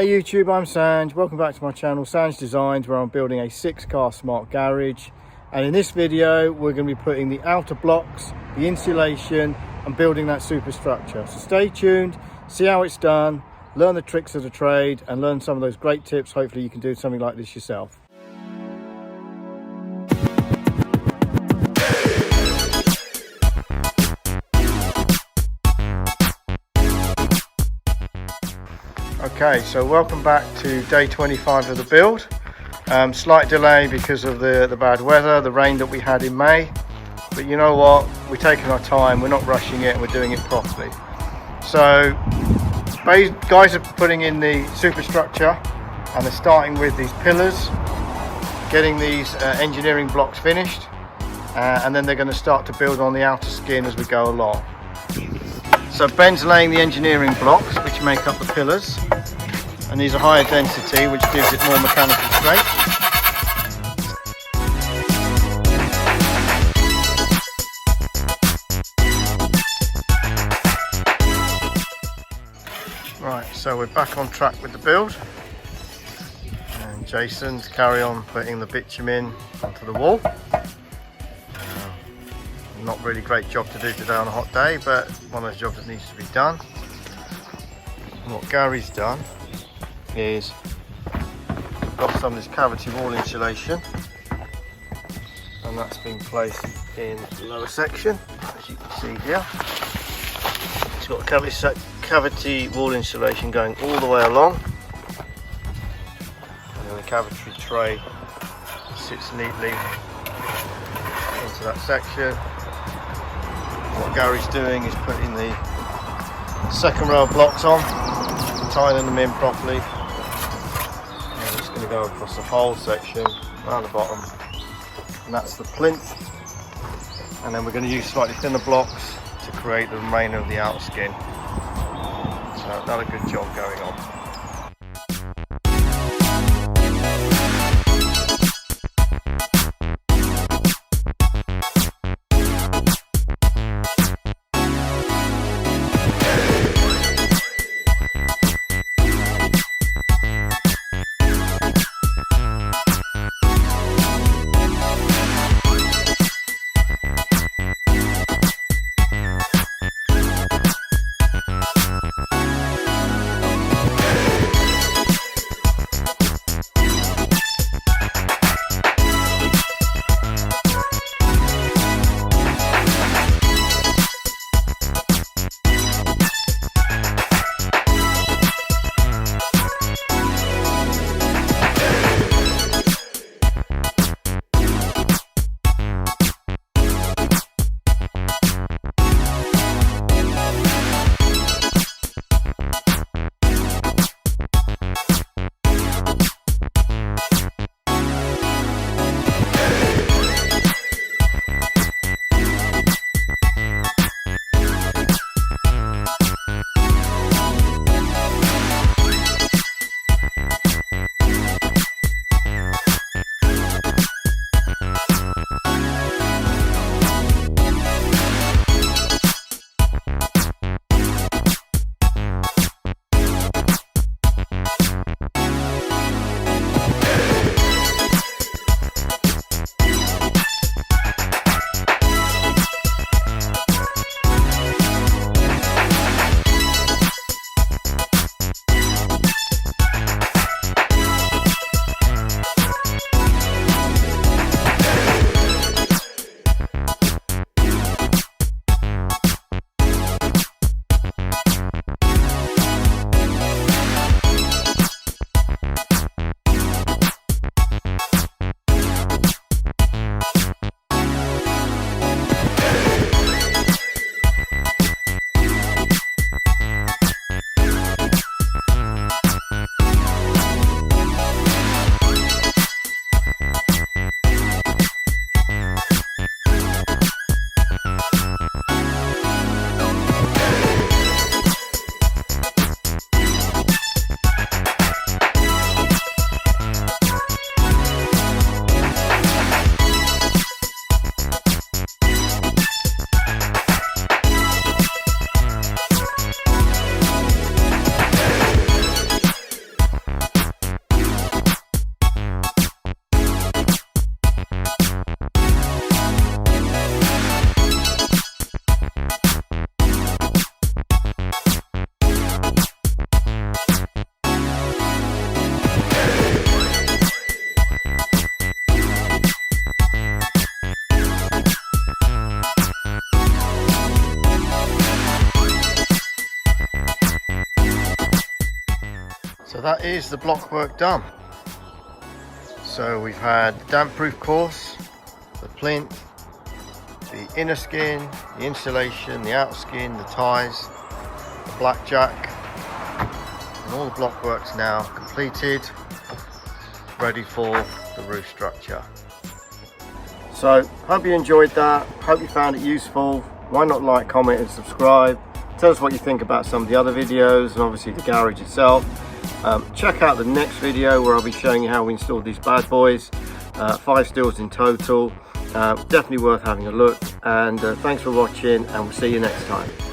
Hey YouTube, I'm Sanj. Welcome back to my channel, Sanj Designs, where I'm building a 6-car smart garage. And in this video, we're going to be putting the outer blocks, the insulation, and building that superstructure. So stay tuned, see how it's done, learn the tricks of the trade, and learn some of those great tips. Hopefully you can do something like this yourself. Okay, so welcome back to day 25 of the build. Slight delay because of the bad weather, the rain that we had in May. But you know what? We're taking our time, we're not rushing it, and we're doing it properly. So, guys are putting in the superstructure, and they're starting with these pillars, getting these engineering blocks finished, and then they're going to start to build on the outer skin as we go along. So Ben's laying the engineering blocks which make up the pillars, and these are higher density, which gives it more mechanical strength. Right, so we're back on track with the build, and Jason's carry on putting the bitumen onto the wall. Not really great job to do today on a hot day, but one of those jobs that needs to be done. And what Gary's done is got some of this cavity wall insulation, and that's been placed in the lower section, as you can see here. It's got cavity wall insulation going all the way along, and then the cavity tray sits neatly into that section. What Gary's doing is putting the second row of blocks on, tying them in properly. And it's going to go across the whole section, around the bottom, and that's the plinth. And then we're going to use slightly thinner blocks to create the remainder of the outer skin. So another good job going on. So that is the blockwork done. So we've had the damp proof course, the plinth, the inner skin, the insulation, the outer skin, the ties, the blackjack, and all the blockwork's now completed, ready for the roof structure. So hope you enjoyed that, hope you found it useful. Why not like, comment and subscribe. Tell us what you think about some of the other videos and obviously the garage itself. Check out the next video where I'll be showing you how we installed these bad boys. 5 stills in total. Definitely worth having a look, and thanks for watching, and we'll see you next time.